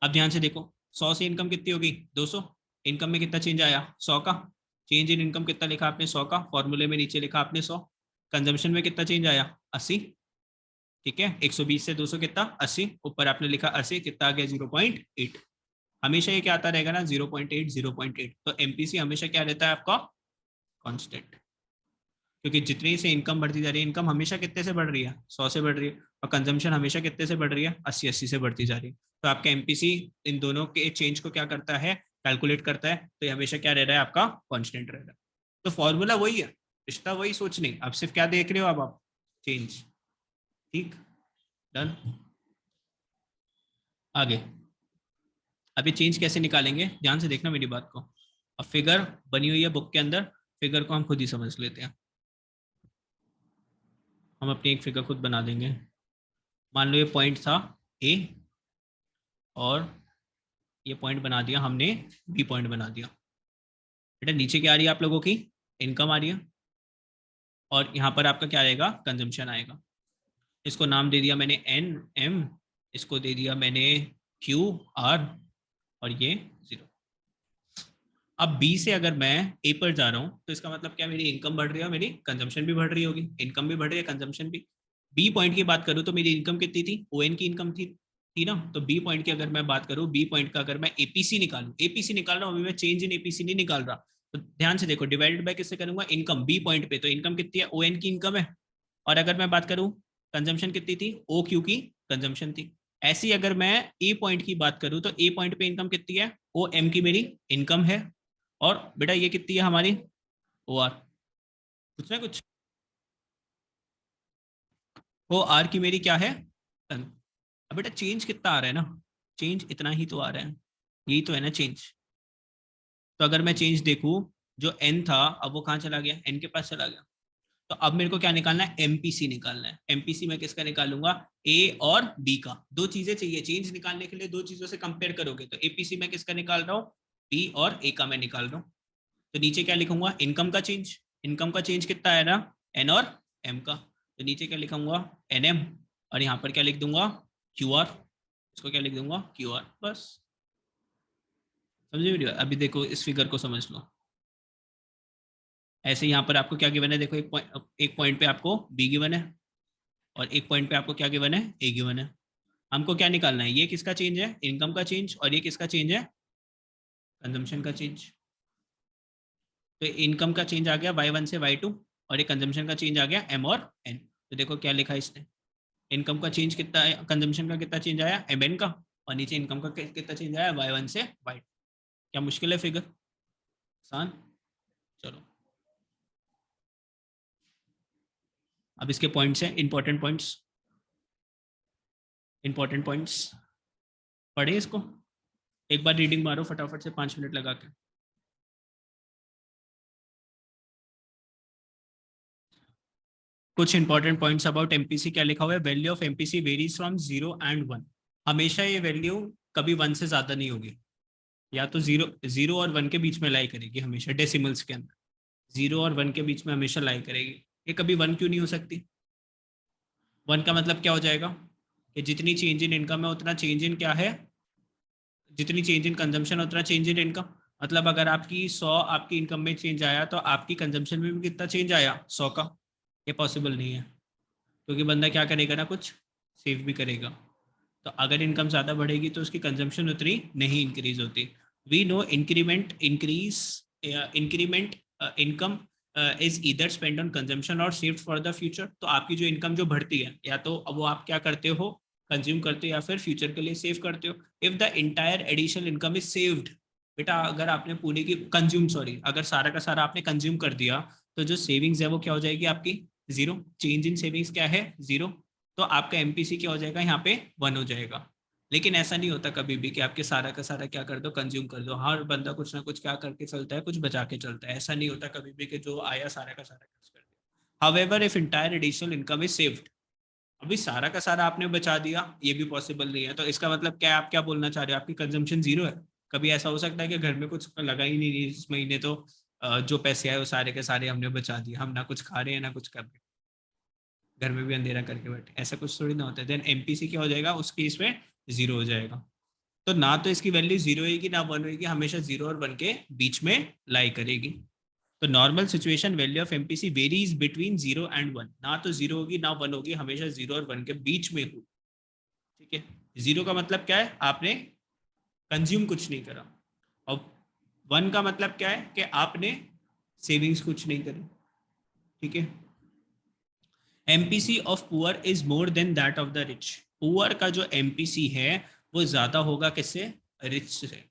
अब ध्यान से देखो, 100 से इनकम कितनी होगी, 200। इनकम में कितना चेंज आया, 100 का। चेंज इन इनकम कितना लिखा आपने, 100 का, फॉर्मूले में नीचे लिखा आपने 100। कंजम्पशन में कितना चेंज आया, 80। ठीक है, 120 से 200 कितना, 80, ऊपर आपने लिखा 80, कितना आ गया, 0.8। हमेशा ये क्या आता रहेगा ना, 0.8, 0.8। तो एमपीसी हमेशा क्या रहता है आपका, कांस्टेंट। क्योंकि जितनी से इनकम बढ़ती जा रही है, इनकम हमेशा कितने से बढ़ रही है, 100 से बढ़ रही है, और कंजम्पशन हमेशा कितने से बढ़ रही है, 80 से बढ़ती जा रही है। तो आपका एमपीसी इन दोनों के चेंज को क्या करता है, कैलकुलेट करता है, तो ये हमेशा क्या रह रहा है आपका, कॉन्स्टेंट रह रहा है। तो फॉर्मूला वही है, रिश्ता वही, सोच नहीं, आप सिर्फ क्या देख रहे हो, अब आप चेंज। ठीक, डन। आगे, अभी चेंज कैसे निकालेंगे, ध्यान से देखना मेरी बात को। अब फिगर बनी हुई है बुक के अंदर, फिगर को हम खुद ही समझ लेते हैं। हम अपनी एक फिगर खुद बना देंगे। मान लो ये पॉइंट था ए, और ये पॉइंट बना दिया हमने, बी पॉइंट बना दिया। बेटा नीचे क्या आ रही है आप लोगों की, इनकम आ रही है, और यहाँ पर आपका क्या आएगा, कंजम्पशन आएगा। इसको नाम दे दिया मैंने एन एम, इसको दे दिया मैंने क्यू आर, और ये 0। अब बी से अगर मैं ए पर जा रहा हूँ, तो इसका मतलब क्या, मेरी इनकम बढ़ रही है और मेरी कंजम्पशन भी बढ़ रही होगी। इनकम भी बढ़ रही है, कंजम्पशन भी। बी पॉइंट की बात करूँ तो मेरी इनकम कितनी थी, ओ एन की इनकम थी ना। तो बी पॉइंट की अगर मैं बात करूँ, बी पॉइंट का अगर मैं एपीसी निकालूं, एपीसी निकाल रहा हूँ अभी मैं, चेंज इन एपीसी नहीं निकाल रहा। तो ध्यान से देखो, डिवाइडेड बाय किससे करूंगा, इनकम, बी पॉइंट पे, तो इनकम कितनी है, ओ एन की इनकम है। और अगर मैं बात करूं, कंजम्पशन कितनी थी, ओ क्यू की कंजम्पशन थी। ऐसी अगर मैं ए पॉइंट की बात करूं, तो ए पॉइंट पे इनकम कितनी है, ओ एम की मेरी इनकम है। और बेटा ये कितनी है हमारी, ओ आर। कुछ ना कुछ, ओ आर की मेरी क्या है, टन। अब बेटा चेंज कितना आ रहा है ना, चेंज इतना ही तो आ रहा है, यही तो है ना चेंज। तो अगर मैं चेंज देखूं, जो एन था अब वो कहाँ चला गया, एन के पास चला गया। तो अब मेरे को क्या निकालना है, एमपीसी निकालना है। एमपीसी में किसका निकालूंगा, ए और बी का। दो चीजें चाहिए चेंज निकालने के लिए, दो चीजों से कंपेयर करोगे, तो एपीसी में किसका निकाल रहा हूँ, बी और ए का मैं निकाल रहा हूँ। तो नीचे क्या लिखूंगा, इनकम का चेंज। इनकम का चेंज कितना है ना, एन और एम का। तो नीचे क्या लिखूंगा, एन एम, और यहाँ पर क्या लिख दूंगा, क्यू आर। इसको क्या लिख दूंगा, क्यू आर। बस समझे वीडियो। अभी देखो इस फिगर को समझ लो। ऐसे यहाँ पर आपको क्या गिवन है, देखो एक पॉइंट पे आपको बी गिवन है और एक पॉइंट पे आपको क्या गिवन है, ए गिवन है। हमको क्या निकालना है, ये किसका चेंज है, इनकम का चेंज, और ये किसका चेंज है, कंजम्पशन का चेंज। तो इनकम का चेंज आ गया y1 से y2, और ये कंजम्पशन का चेंज आ गया m और n। तो देखो क्या लिखा है इसने, इनकम का चेंज कितना है, कंजम्पशन का कितना चेंज आया, mn का, और नीचे इनकम का कितना चेंज आया, y1 से y2। क्या मुश्किल है फिगर, आसान। चलो अब इसके पॉइंट्स हैं, इंपॉर्टेंट पॉइंट्स। इंपॉर्टेंट पॉइंट्स पढ़े इसको, एक बार रीडिंग मारो फटाफट से 5 मिनट लगा के। कुछ इंपॉर्टेंट पॉइंट्स अबाउट एमपीसी, क्या लिखा हुआ है, value of MPC varies from 0 and 1। हमेशा ये वैल्यू कभी 1 से ज्यादा नहीं होगी, या तो 0 और 1 के बीच में लाई करेगी हमेशा, डेसिमल्स के अंदर 0 और 1 के बीच में हमेशा लाई करेगी। ये कभी 1 क्यों नहीं हो सकती, 1 का मतलब क्या हो जाएगा कि जितनी चेंज इन इनकम है उतना चेंज इन क्या है, जितनी चेंज इन कंजम्पशन उतना चेंज इन इनकम। मतलब अगर आपकी 100 आपकी इनकम में चेंज आया तो आपकी कंजम्पशन में भी कितना चेंज आया, 100 का। ये पॉसिबल नहीं है, क्योंकि बंदा क्या करेगा ना, कुछ सेव भी करेगा। तो अगर इनकम ज़्यादा बढ़ेगी तो उसकी कंजम्पशन उतनी नहीं इंक्रीज होती। We know increment income is either spend on consumption और सेव्ड फॉर द फ्यूचर। तो आपकी जो इनकम जो बढ़ती है, या तो वो आप क्या करते हो, कंज्यूम करते हो, या फिर फ्यूचर के लिए सेव करते हो। If the entire additional income is saved, बेटा अगर आपने पूरी की कंज्यूम, सॉरी, अगर सारा का सारा आपने कंज्यूम कर दिया, तो जो सेविंग्स है वो क्या हो जाएगी आपकी, जीरो। चेंज इन सेविंग्स क्या है, जीरो। तो आपका एमपीसी क्या हो जाएगा, यहाँ पे 1 हो जाएगा। लेकिन ऐसा नहीं होता कभी भी कि आपके सारा का सारा क्या कर दो, कंज्यूम कर दो। हर बंदा कुछ ना कुछ क्या करके चलता है, कुछ बचा के चलता है। ऐसा नहीं होता कभी भी कि जो आया सारा का सारा खर्च कर दिया। However if entire additional income is saved, अभी सारा का सारा आपने बचा दिया, ये भी पॉसिबल नहीं है। तो इसका मतलब क्या, आप क्या बोलना चाह रहे हो, आपकी कंजम्पशन जीरो है। कभी ऐसा हो सकता है कि घर में कुछ लगा ही नहीं इस महीने, तो जो पैसे आए वो सारे के सारे हमने बचा दिए, हम ना कुछ खा रहे हैं ना कुछ कर रहे हैं, घर में भी अंधेरा करके बैठे, ऐसा कुछ थोड़ी ना होता है। देन एमपीसी क्या हो जाएगा, उस केस में जीरो हो जाएगा। तो ना तो इसकी वैल्यू जीरो होगी ना 1 होगी, हमेशा 0 और 1 के बीच में लाई करेगी। तो normal situation value of MPC varies between 0 and 1, ना तो 0 होगी ना 1 होगी, हमेशा 0 और 1 के बीच में होगी। ठीक है, 0 का मतलब क्या है, आपने कंज्यूम कुछ नहीं करा, और 1 का मतलब क्या है कि आपने सेविंग्स कुछ नहीं करी। ठीक है, MPC of poor is more then that of the rich. Poor का जो एमपीसी है वो ज्यादा होगा किससे, रिच से।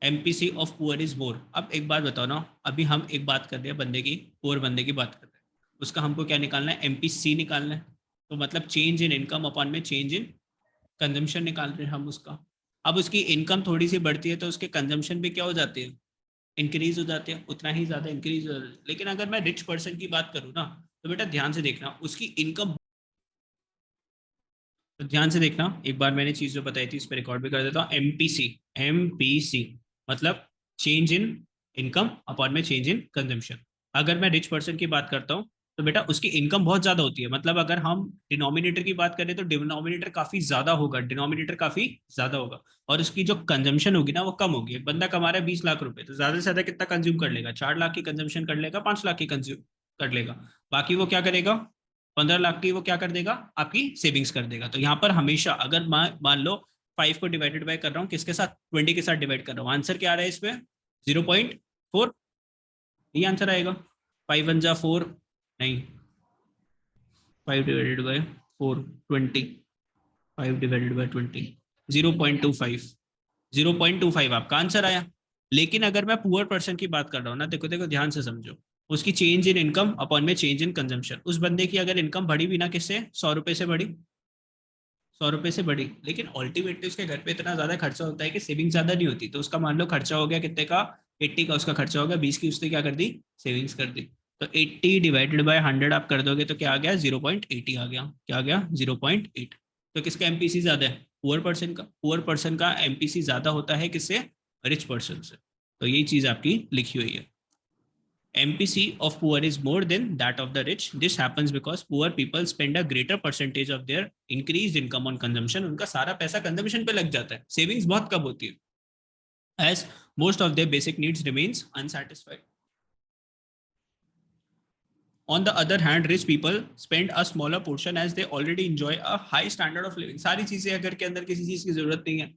MPC of poor is more. अब एक बात बताओ ना, अभी हम एक बात कर रहे हैं बंदे की, पुअर बंदे की बात कर रहे हैं, उसका हमको क्या निकालना है, एमपीसी निकालना है। तो मतलब चेंज इन इनकम अपॉन में चेंज इन कंजम्पशन निकाल रहे हैं हम उसका। अब उसकी इनकम थोड़ी सी बढ़ती है तो उसके कंजम्पशन भी क्या हो जाते हैं, इंक्रीज हो जाते हैं, उतना ही ज्यादा इंक्रीज हो जाता है। लेकिन अगर मैं रिच पर्सन की बात करूँ ना, तो बेटा ध्यान से देखना उसकी इनकम, तो ध्यान से देखना, एक बार मैंने चीज जो बताई थी इस पर रिकॉर्ड भी कर देता हूँ। एमपीसी, एमपीसी मतलब चेंज इन इनकम अपॉन में चेंज इन कंजम्पशन। अगर मैं रिच पर्सन की बात करता हूँ तो बेटा उसकी इनकम बहुत ज्यादा होती है, मतलब अगर हम डिनोमिनेटर की बात करें तो डिनोमिनेटर काफी ज्यादा होगा, डिनोमिनेटर काफी ज्यादा होगा, और उसकी जो कंजम्पशन होगी ना वो कम होगी। एक बंदा कमा रहा है 20 लाख रुपए, तो ज्यादा से ज्यादा कितना कंज्यूम कर लेगा, 4 लाख की कंजम्पशन कर लेगा, 5 लाख की कंज्यूम कर लेगा। बाकी वो क्या करेगा, 15 लाख की वो क्या कर देगा, आपकी सेविंग्स कर देगा। तो यहाँ पर हमेशा अगर मान लो 5 को डिवाइडेड बाय कर रहा हूँ किसके साथ, 20 के साथ डिवाइड कर रहा हूँ, आंसर क्या आ रहा है इसमें, 0.4। ये आंसर आएगा, 5 1 जा 4, नहीं, 5 डिवाइडेड बाय 4, 20, 5 डिवाइडेड बाय 20, 0.25, 0.25 आपका आंसर आया। लेकिन अगर मैं पुअर पर्सन की बात कर रहा हूँ ना, देखो देखो ध्यान से समझो, उसकी चेंज इन इनकम अपॉन में चेंज इन कंजम्पशन। उस बंदे की अगर इनकम बढ़ी भी ना, किससे, 100 रुपए से बढ़ी, 100 रुपए से बढ़ी, लेकिन अल्टीमेटली उसके घर पे इतना ज्यादा खर्चा होता है कि सेविंग ज्यादा नहीं होती। तो उसका मान लो खर्चा हो गया कितने का, 80 का उसका खर्चा हो गया, 20 की उसने क्या कर दी, सेविंग्स कर दी। तो 80 डिवाइडेड बाय 100 आप कर दोगे तो क्या आ गया, 0.80 आ गया। क्या आ गया, 0.8। तो किसका एमपीसी ज्यादा है, पुअर पर्सन का। पुअर पर्सन का एमपीसी ज्यादा होता है किससे, रिच पर्सन से। तो यही चीज आपकी लिखी हुई है। MPC of poor is more than that of the rich. This happens because poor people spend a greater percentage of their increased income on consumption. उनका सारा पैसा consumption पे लग जाता है, savings बहुत कम होती है, as most of their basic needs remains unsatisfied. On the other hand, rich people spend a smaller portion as they already enjoy a high standard of living. सारी चीजें अगर के अंदर किसी चीज की जरूरत नहीं है,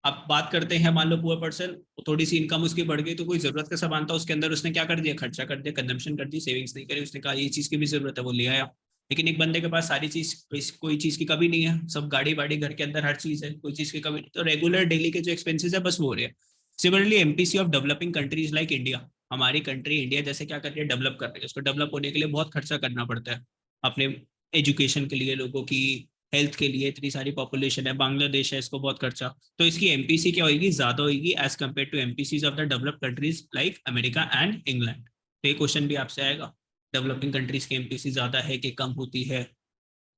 आप बात करते हैं, मान लो पुअर पर्सन, थोड़ी सी इनकम उसकी बढ़ गई तो कोई जरूरत का सामान था उसके अंदर, उसने क्या कर दिया, खर्चा कर दिया, कंजम्पशन कर दी, सेविंग्स नहीं करी, उसने कहा ये चीज की भी जरूरत है, वो ले आया। लेकिन एक बंदे के पास सारी चीज, कोई चीज की कमी नहीं है, सब गाड़ी बाड़ी घर के अंदर हर चीज है, कोई चीज की कमी नहीं, तो रेगुलर डेली के जो एक्सपेंसेस है बस वो हो रहे हैं। Similarly MPC of developing countries like India, हमारी कंट्री इंडिया जैसे क्या कर रही है, डेवलप कर रही है, उसको डेवलप होने के लिए बहुत खर्चा करना पड़ता है, अपने एजुकेशन के लिए, लोगों की हेल्थ के लिए, इतनी सारी पॉपुलेशन है, बांग्लादेश है, इसको बहुत खर्चा, तो इसकी एमपीसी क्या होगी, ज्यादा होगी as compare to MPCs of the developed countries like America and England. तो ये क्वेश्चन भी आपसे आएगा, डेवलपिंग कंट्रीज की एमपीसी ज्यादा है कि कम होती है,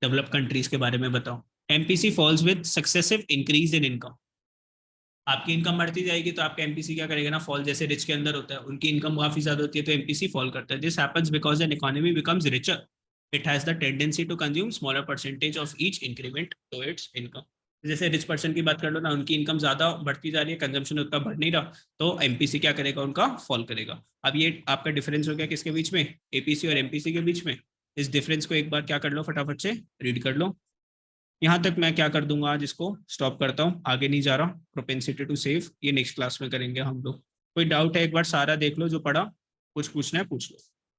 डेवलप कंट्रीज के बारे में बताओ। MPC falls with successive increase in income, आपकी इनकम बढ़ती जाएगी तो आपका एमपीसी क्या करेगा ना, फॉल, जैसे रिच के अंदर होता है, उनकी इनकम काफी ज्यादा होती है तो एमपीसी फॉल करता है। This happens because an economy becomes richer, it has the tendency to consume smaller percentage of each increment to its income. जैसे रिच पर्सन की बात कर लो ना, उनकी इनकम ज्यादा बढ़ती जा रही है, कंजम्पशन उतना बढ़ नहीं रहा, तो एमपीसी क्या करेगा, उनका फॉल करेगा। अब ये आपका डिफरेंस हो गया किसके बीच में, एपीसी और एमपीसी के बीच में। इस डिफरेंस को एक बार क्या कर लो, फटाफट से रीड कर लो। यहाँ तक मैं क्या कर दूंगा, आज इसको स्टॉप करता हूँ, आगे नहीं जा रहा। प्रोपेंसिटी टू सेव ये नेक्स्ट क्लास में करेंगे हम लोग। कोई डाउट है एक बार सारा देख लो जो पढ़ा, कुछ पूछना है पूछ लो।